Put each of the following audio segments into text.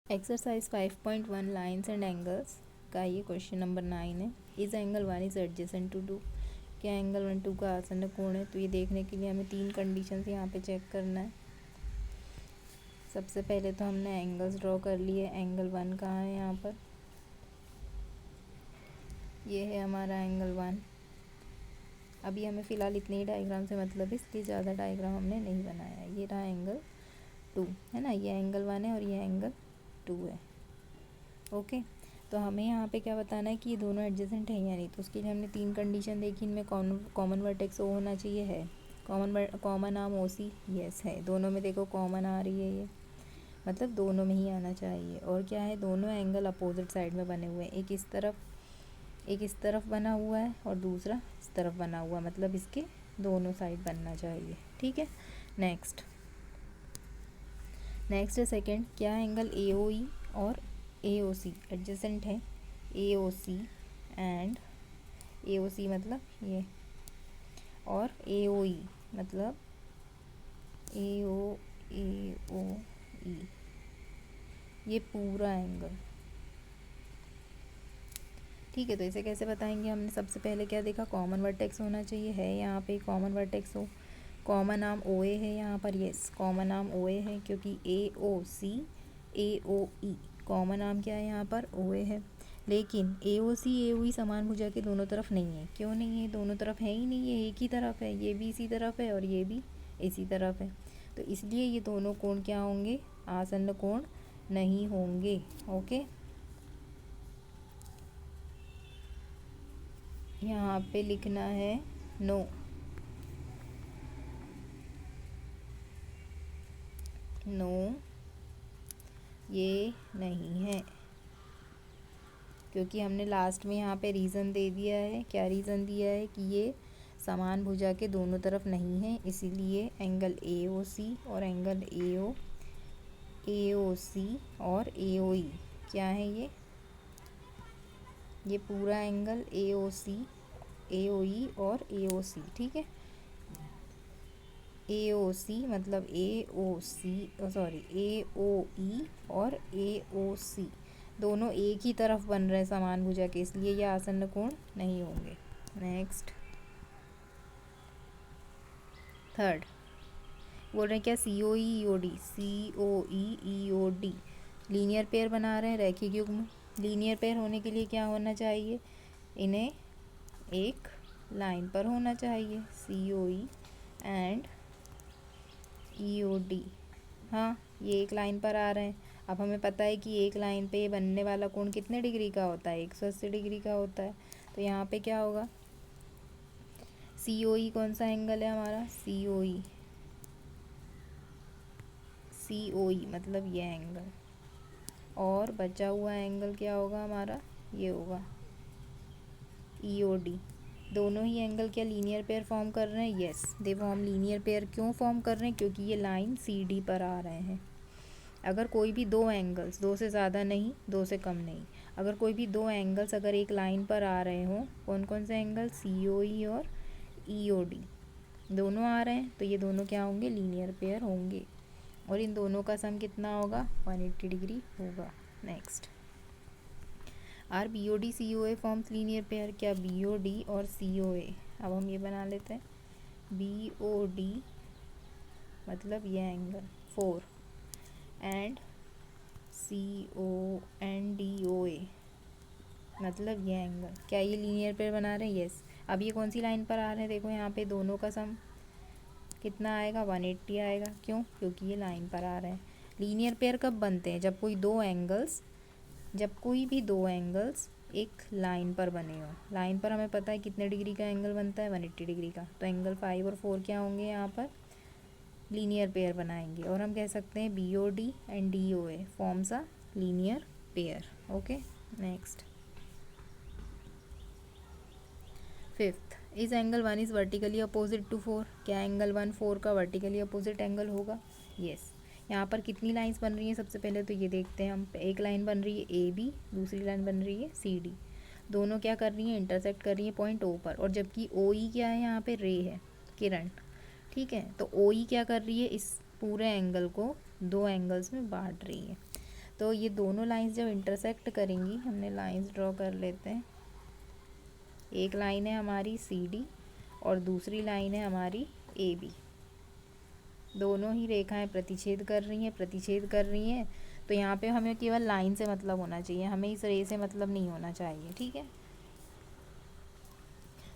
Exercise 5.1 lines and angles का ये question number 9 है। Is angle 1 is adjacent to 2। क्या एंगल 1 2 का आसन्न कोण है? तो ये देखने के लिए हमें 3 कंडीशंस यहाँ पे चेक करना है। सबसे पहले तो हमने एंगल्स ड्रॉ कर लिए। एंगल 1 कहाँ है? यहाँ पर ये है हमारा एंगल 1। अभी हमें फ़िलहाल इतने ही डायग्राम से मतलब है, इसलिए ज़्यादा डायग्राम हमने नहीं बनाया। ये रहा एंगल 2 है ना, ये एंगल 1 है और ये एंगल 2 है। ओके, तो हमें यहाँ पे क्या बताना है कि ये दोनों एडजेसेंट है या नहीं। तो उसके लिए हमने 3 कंडीशन देखी। इनमें कॉमन वर्टेक्स ओ होना चाहिए, है कॉमन आर्म ओ सी, यस है। दोनों में देखो कॉमन आ रही है, ये मतलब दोनों में ही आना चाहिए। और क्या है, दोनों एंगल अपोजिट साइड में बने हुए हैं। एक इस तरफ बना हुआ है और दूसरा इस तरफ बना हुआ, मतलब इसके दोनों साइड बनना चाहिए। ठीक है, नेक्स्ट है सेकंड। क्या एंगल ए ओ ई और ए ओ सी एडजेसेंट है? ए ओ सी एंड ए ओ सी मतलब ये, और ए ओ ई मतलब ए ओ ई, ये पूरा एंगल। ठीक है, तो इसे कैसे बताएंगे? हमने सबसे पहले क्या देखा, कॉमन वर्टेक्स होना चाहिए, है यहाँ पे कॉमन वर्टेक्स हो। कॉमन आर्म ओ ए है यहाँ पर, यस कॉमन आर्म ओ ए है, क्योंकि ए ओ सी ए ओ ई कॉमन आर्म क्या है यहाँ पर, ओ ए है। लेकिन ए ओ सी ए ओ ई समान भुजा के दोनों तरफ नहीं है। क्यों नहीं है? दोनों तरफ है ही नहीं, ये एक ही तरफ है। ये भी इसी तरफ है और ये भी इसी तरफ है, तो इसलिए ये दोनों कोण क्या होंगे? आसन्न कोण नहीं होंगे। ओके, यहाँ पे लिखना है नो, ये नहीं है, क्योंकि हमने लास्ट में यहाँ पे रीज़न दे दिया है। क्या रीज़न दिया है? कि ये समान भुजा के दोनों तरफ नहीं है, इसीलिए एंगल ए ओ सी और एंगल ए ओ सी और ए ओ ई क्या है? ये पूरा एंगल ए ओ सी ए ओ ई और ए ओ सी। ठीक है, ए ओ सी मतलब ए ओ सी, सॉरी ए ओ ई और ए ओ सी दोनों एक ही तरफ बन रहे हैं समान भुजा के, इसलिए ये आसन्न कोण नहीं होंगे। नेक्स्ट थर्ड बोल रहे हैं क्या, सी ओ ई ई ओ डी, सी ओ ई ओ डी लीनियर पेयर बना रहे हैं, रैखिक युग्म। लीनियर पेयर होने के लिए क्या होना चाहिए? इन्हें एक लाइन पर होना चाहिए, सी ओ E and E O D. हाँ, ये एक लाइन पर आ रहे हैं। अब हमें पता है कि एक लाइन पे बनने वाला कोण कितने डिग्री का होता है? 180 डिग्री का होता है। तो यहाँ पे क्या होगा, सी ओ ई कौन सा एंगल है हमारा? सी ओ ई मतलब ये एंगल, और बचा हुआ एंगल क्या होगा हमारा? ये होगा ई ओ डी। दोनों ही एंगल क्या लीनियर पेयर फॉर्म कर रहे हैं? Yes, they form linear pair. क्यों फॉर्म कर रहे हैं? क्योंकि ये लाइन सी डी पर आ रहे हैं। अगर कोई भी दो एंगल्स, दो से ज़्यादा नहीं, दो से कम नहीं, अगर कोई भी दो एंगल्स अगर एक लाइन पर आ रहे हों, कौन कौन से एंगल? सी ओ ई और ई ओ डी दोनों आ रहे हैं, तो ये दोनों क्या होंगे? लीनियर पेयर होंगे। और इन दोनों का सम कितना होगा? 180 डिग्री होगा। Next, are B O D C O A forms linear pair. क्या बी ओ डी और सी ओ ए? अब हम ये बना लेते हैं, बी ओ डी मतलब ये angle 4 and C O and D O A मतलब ये एंगल। क्या ये लीनियर पेयर बना रहे हैं? यस। अब ये कौन सी लाइन पर आ रहे हैं? देखो यहाँ पे दोनों का सम कितना आएगा? 180 आएगा। क्यों? क्योंकि ये लाइन पर आ रहे हैं। लीनियर पेयर कब बनते हैं? जब कोई भी दो एंगल्स एक लाइन पर बने हो। लाइन पर हमें पता है कितने डिग्री का एंगल बनता है? 180 डिग्री का। तो एंगल 5 और 4 क्या होंगे? यहाँ पर लीनियर पेयर बनाएंगे, और हम कह सकते हैं B O D and D O A forms a linear pair. Okay, next fifth, इस angle 1 is vertically opposite to 4। क्या एंगल 1 4 का वर्टिकली अपोजिट एंगल होगा? यस। यहाँ पर कितनी लाइंस बन रही हैं? सबसे पहले तो ये देखते हैं हम। एक लाइन बन रही है ए बी, दूसरी लाइन बन रही है सी डी। दोनों क्या कर रही हैं? इंटरसेक्ट कर रही है पॉइंट ओ पर, और जबकि ओ ई क्या है? यहाँ पे रे है, किरण। ठीक है, तो ओ ई क्या कर रही है? इस पूरे एंगल को दो एंगल्स में बांट रही है। तो ये दोनों लाइंस जब इंटरसेक्ट करेंगी, हमने लाइंस ड्रॉ कर लेते हैं। एक लाइन है हमारी सी डी और दूसरी लाइन है हमारी ए बी। दोनों ही रेखाएं प्रतिच्छेद कर रही हैं। तो यहाँ पे हमें केवल लाइन से मतलब होना चाहिए, हमें इस रे से मतलब नहीं होना चाहिए, ठीक है।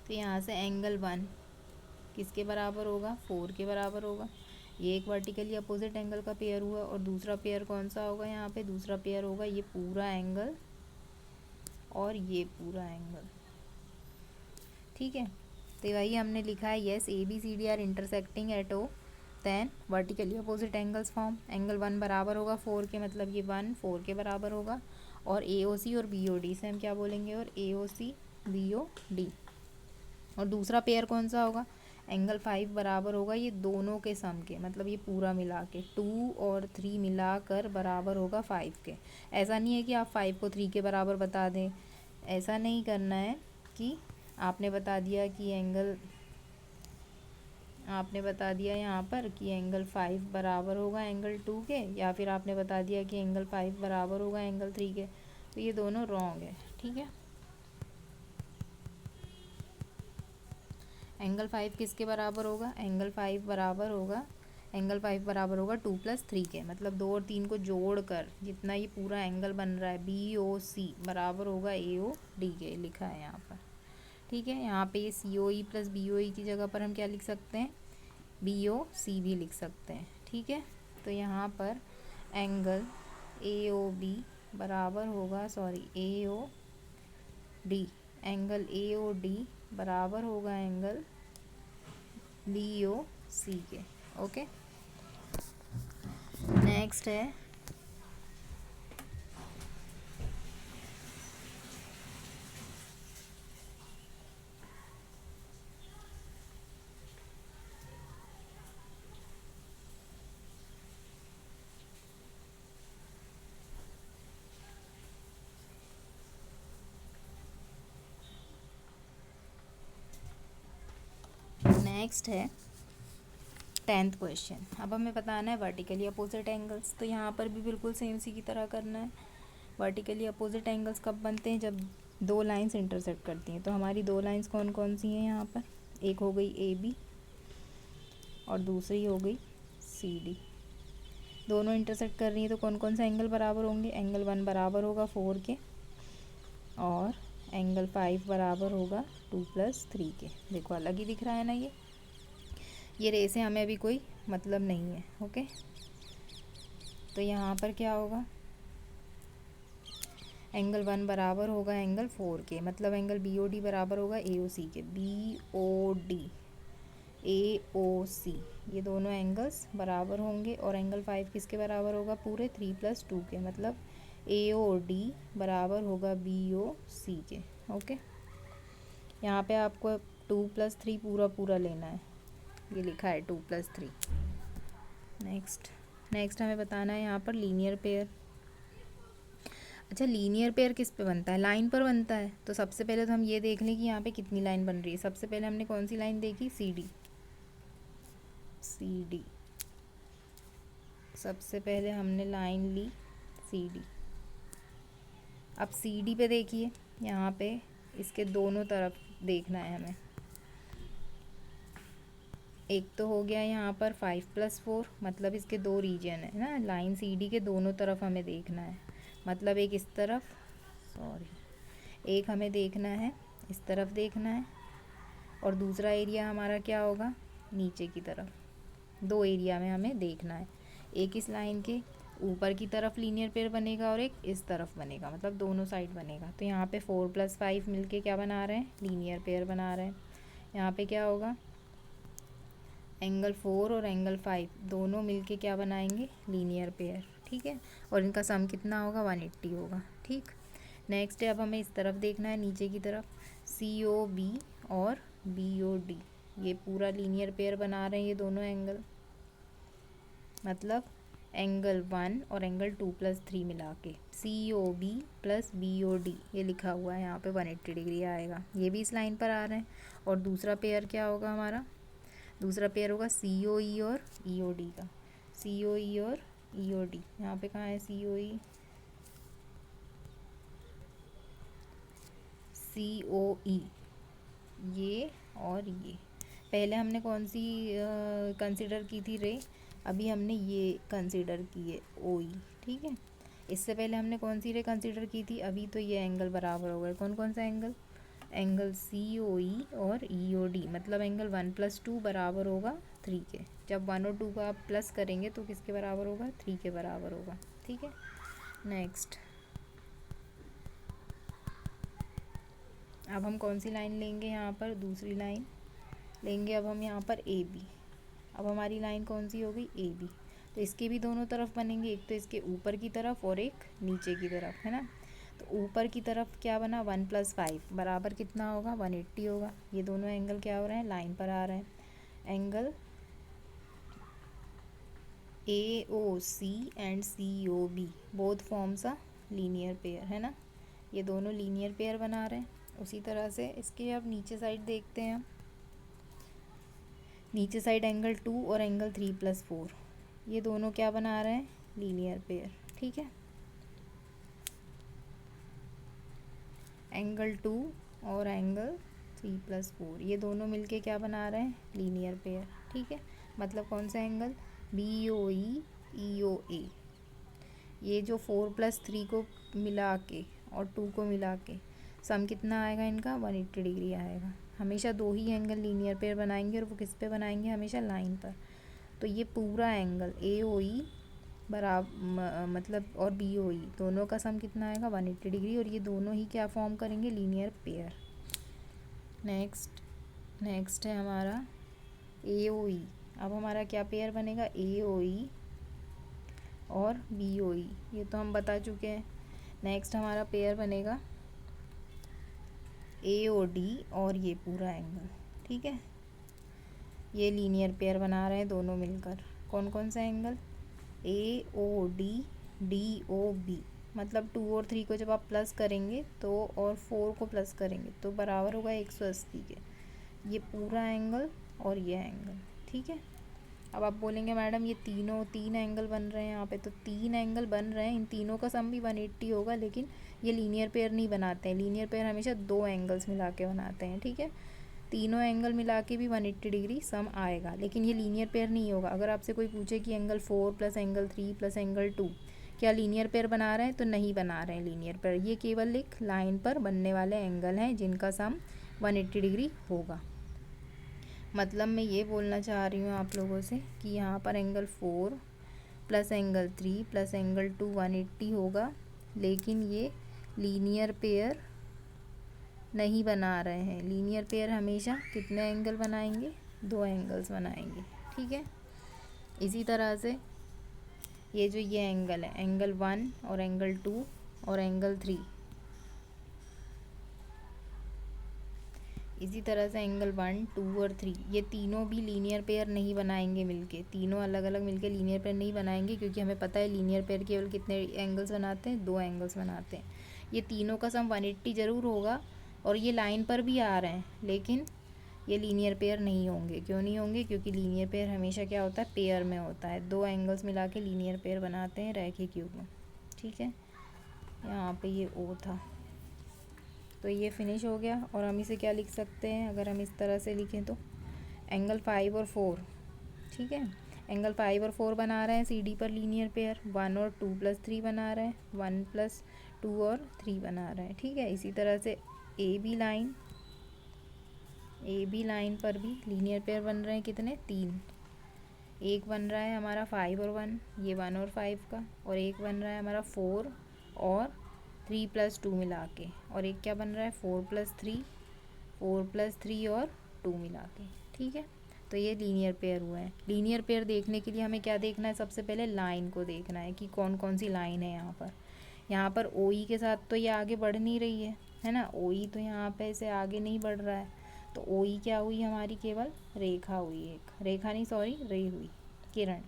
तो यहाँ से एंगल 1 किसके बराबर होगा, 4 के बराबर होगा। ये एक वर्टिकली अपोजिट एंगल का पेयर हुआ। और दूसरा पेयर कौन सा होगा, यहाँ पे दूसरा पेयर होगा ये पूरा एंगल और ये पूरा एंगल, ठीक है। तो वही हमने लिखा है, yes A B C D are intersecting at O, then vertically opposite angles form. Angle 1 बराबर होगा 4 के, मतलब ये 1 4 के बराबर होगा। और ए ओ सी और बी ओ डी से हम क्या बोलेंगे, और ए ओ सी बी ओ डी। और दूसरा पेयर कौन सा होगा, एंगल 5 बराबर होगा ये दोनों के सम के, मतलब ये पूरा मिला के 2 और 3 मिलाकर बराबर होगा 5 के। ऐसा नहीं है कि आप 5 को 3 के बराबर बता दें, ऐसा नहीं करना है कि आपने बता दिया कि आपने बता दिया यहाँ पर कि एंगल 5 बराबर होगा एंगल 2 के, या फिर आपने बता दिया कि एंगल 5 बराबर होगा एंगल 3 के, तो ये दोनों रॉन्ग है, ठीक है। एंगल 5 किसके बराबर होगा, एंगल 5 बराबर होगा 2 + 3 के, मतलब 2 और 3 को जोड़कर जितना ये पूरा एंगल बन रहा है बी ओ सी बराबर होगा ए ओ डी के, लिखा है यहाँ पर, ठीक है। यहाँ पे ये सी ओ ई प्लस बी ओ ई की जगह पर हम क्या लिख सकते हैं, बी ओ सी भी लिख सकते हैं, ठीक है। तो यहाँ पर एंगल ए ओ बी बराबर होगा, A O D, angle A O D बराबर होगा एंगल बी ओ सी के, ओके। नेक्स्ट है है 10th क्वेश्चन। अब हमें बताना है वर्टिकली अपोजिट एंगल्स। तो यहाँ पर भी बिल्कुल सेम सी की तरह करना है। वर्टिकली अपोजिट एंगल्स कब बनते हैं, जब दो लाइंस इंटरसेक्ट करती हैं। तो हमारी दो लाइंस कौन कौन सी हैं यहाँ पर, एक हो गई ए बी और दूसरी हो गई सी डी। दोनों इंटरसेक्ट कर रही हैं तो कौन कौन से एंगल बराबर होंगे, एंगल 1 बराबर होगा 4 के और एंगल 5 बराबर होगा 2 + 3 के। देखो अलग ही दिख रहा है ना, ये रे से हमें अभी कोई मतलब नहीं है, ओके। तो यहाँ पर क्या होगा, एंगल 1 बराबर होगा एंगल 4 के, मतलब एंगल बी ओ डी बराबर होगा ए ओ सी के। बी ओ डी ए ओ सी, ये दोनों एंगल्स बराबर होंगे। और एंगल 5 किसके बराबर होगा, पूरे 3 + 2 के, मतलब ए ओ डी बराबर होगा बी ओ सी के, ओके। यहाँ पे आपको 2 + 3 पूरा लेना है, ये लिखा है 2 + 3। नेक्स्ट हमें बताना है यहाँ पर लीनियर पेयर। अच्छा, लीनियर पेयर किस पे बनता है, लाइन पर बनता है। तो सबसे पहले तो हम ये देख लें कि यहाँ पे कितनी लाइन बन रही है। सबसे पहले हमने कौन सी लाइन देखी, सी डी। सबसे पहले हमने लाइन ली सी डी। अब सी डी पे देखिए, यहाँ पे इसके दोनों तरफ देखना है हमें। एक तो हो गया यहाँ पर 5 + 4, मतलब इसके दो रीजन है ना, लाइन सी डी के दोनों तरफ हमें देखना है। मतलब एक इस तरफ, एक हमें देखना है इस तरफ देखना है, और दूसरा एरिया हमारा क्या होगा, नीचे की तरफ। दो एरिया में हमें देखना है, एक इस लाइन के ऊपर की तरफ लीनियर पेयर बनेगा और एक इस तरफ बनेगा, मतलब दोनों साइड बनेगा। तो यहाँ पे 4 + 5 मिलके क्या बना रहे हैं, लीनियर पेयर बना रहे हैं। यहाँ पे क्या होगा, एंगल 4 और एंगल 5 दोनों मिलके क्या बनाएंगे, लीनियर पेयर, ठीक है। और इनका सम कितना होगा, 180 होगा, ठीक। नेक्स्ट है, अब हमें इस तरफ देखना है, नीचे की तरफ। सी ओ बी और बी ओ डी, ये पूरा लीनियर पेयर बना रहे हैं ये दोनों एंगल, मतलब एंगल 1 और एंगल 2 + 3 मिला के C O B plus B O D, ये लिखा हुआ है यहाँ पे 180 डिग्री आएगा। ये भी इस लाइन पर आ रहे हैं। और दूसरा पेयर क्या होगा हमारा, दूसरा पेयर होगा सी ओ ई और ई ओ डी का। सी ओ ई और ई ओ डी, यहाँ पे कहाँ है सी ओ ई, COE, ये और ये। पहले हमने कौन सी कंसिडर की थी रे? अभी हमने ये कंसिडर की है OE, ठीक है। इससे पहले हमने कौन सी रे कंसिडर की थी? अभी तो ये एंगल बराबर हो गए। कौन कौन सा एंगल? एंगल COE और EOD, मतलब एंगल 1 + 2 बराबर होगा 3 के। जब 1 और 2 का आप प्लस करेंगे तो किसके बराबर होगा? 3 के बराबर होगा, ठीक है। नेक्स्ट, अब हम कौन सी लाइन लेंगे यहाँ पर? दूसरी लाइन लेंगे अब हम यहाँ पर AB। अब हमारी लाइन कौन सी हो गई? AB। तो इसके भी दोनों तरफ बनेंगे, एक तो इसके ऊपर की तरफ और एक नीचे की तरफ, है ना। तो ऊपर की तरफ क्या बना? 1 + 5 बराबर कितना होगा? 180 होगा। ये दोनों एंगल क्या हो रहे हैं? लाइन पर आ रहे हैं। Angle AOC and COB both forms a linear pair, है ना। ये दोनों लीनियर पेयर बना रहे हैं। उसी तरह से इसके अब नीचे साइड देखते हैं हम। नीचे साइड एंगल 2 और एंगल 3 + 4, ये दोनों क्या बना रहे हैं? लीनियर पेयर, ठीक है। एंगल 2 और एंगल 3 + 4, ये दोनों मिलके क्या बना रहे हैं? लीनियर पेयर, ठीक है। मतलब कौन सा एंगल? BOE EOA। ये जो 4 + 3 को मिला के और 2 को मिला के सम कितना आएगा इनका? 180 डिग्री आएगा। हमेशा दो ही एंगल लीनियर पेयर बनाएंगे और वो किस पे बनाएंगे? हमेशा लाइन पर। तो ये पूरा एंगल AOE बराबर मतलब और BOE दोनों का सम कितना आएगा? 180 डिग्री, और ये दोनों ही क्या फॉर्म करेंगे? Linear pair. नेक्स्ट है हमारा AOE। अब हमारा क्या पेयर बनेगा? AOE और BOE, ये तो हम बता चुके हैं। नेक्स्ट हमारा पेयर बनेगा AOD और ये पूरा एंगल, ठीक है। ये लीनियर पेयर बना रहे हैं दोनों मिलकर। कौन कौन सा एंगल? AOD DOB, मतलब 2 और 3 को जब आप प्लस करेंगे तो और 4 को प्लस करेंगे तो बराबर होगा 180 के। ये पूरा एंगल और ये एंगल, ठीक है। अब आप बोलेंगे मैडम ये तीन एंगल बन रहे हैं यहाँ पे, तो 3 एंगल बन रहे हैं, इन तीनों का सम भी 180 होगा, लेकिन ये लीनियर पेयर नहीं बनाते हैं। लीनियर पेयर हमेशा 2 एंगल्स मिला के बनाते हैं, ठीक है। तीनों एंगल मिला के भी 180 डिग्री सम आएगा, लेकिन ये लीनियर पेयर नहीं होगा। अगर आपसे कोई पूछे कि एंगल 4 + एंगल 3 + एंगल 2 क्या लीनियर पेयर बना रहे हैं, तो नहीं बना रहे हैं लीनियर पेयर। ये केवल एक लाइन पर बनने वाले एंगल हैं जिनका सम 180 डिग्री होगा। मतलब मैं ये बोलना चाह रही हूँ आप लोगों से कि यहाँ पर एंगल 4 + एंगल 3 + एंगल 2 180 होगा, लेकिन ये लीनियर पेयर नहीं बना रहे हैं। लीनियर पेयर हमेशा कितने एंगल बनाएंगे? 2 एंगल्स बनाएंगे, ठीक है। इसी तरह से ये जो ये एंगल है, एंगल 1 और एंगल 2 और एंगल 3, इसी तरह से एंगल 1 2 और 3, ये तीनों भी लीनियर पेयर नहीं बनाएंगे मिलके। तीनों अलग अलग मिलके लीनियर पेयर नहीं बनाएंगे, क्योंकि हमें पता है लीनियर पेयर केवल कितने एंगल्स बनाते हैं? 2 एंगल्स बनाते हैं। ये तीनों का सम 180 ज़रूर होगा और ये लाइन पर भी आ रहे हैं, लेकिन ये लीनियर पेयर नहीं होंगे। क्यों नहीं होंगे? क्योंकि लीनियर पेयर हमेशा क्या होता है? पेयर में होता है। 2 एंगल्स मिला के लीनियर पेयर बनाते हैं रैखिक युग्म, ठीक है। यहाँ पे ये O था, तो ये फिनिश हो गया। और हम इसे क्या लिख सकते हैं? अगर हम इस तरह से लिखें तो एंगल 5 और 4, ठीक है। एंगल 5 और 4 बना रहे हैं CD पर लीनियर पेयर। 1 और 2 + 3 बना रहे हैं, 1 + 2 और 3 बना रहे हैं, ठीक है। इसी तरह से AB लाइन पर भी लीनियर पेयर बन रहे हैं कितने? 3। एक बन रहा है हमारा 5 और 1, ये 1 और 5 का, और एक बन रहा है हमारा 4 और 3 + 2 मिला के, और एक क्या बन रहा है? 4 + 3 और 2 मिला के, ठीक है। तो ये लीनियर पेयर हुआ है। लीनियर पेयर देखने के लिए हमें क्या देखना है? सबसे पहले लाइन को देखना है कि कौन कौन सी लाइन है यहाँ पर। यहाँ पर OE के साथ तो ये आगे बढ़ नहीं रही है ना। OE तो यहाँ पे इसे आगे नहीं बढ़ रहा है, तो OE क्या हुई हमारी? केवल रेखा हुई, एक रेखा नहीं, सॉरी, रे हुई, किरण,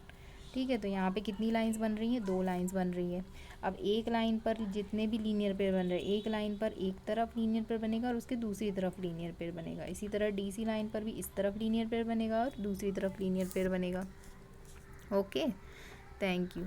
ठीक है। तो यहाँ पे कितनी लाइंस बन रही हैं? 2 लाइंस बन रही है। अब एक लाइन पर जितने भी लीनियर पेयर बन रहे हैं, एक लाइन पर एक तरफ लीनियर पेयर बनेगा और उसके दूसरी तरफ लीनियर पेयर बनेगा। इसी तरह DC लाइन पर भी इस तरफ लीनियर पेयर बनेगा और दूसरी तरफ लीनियर पेयर बनेगा। Okay, thank you.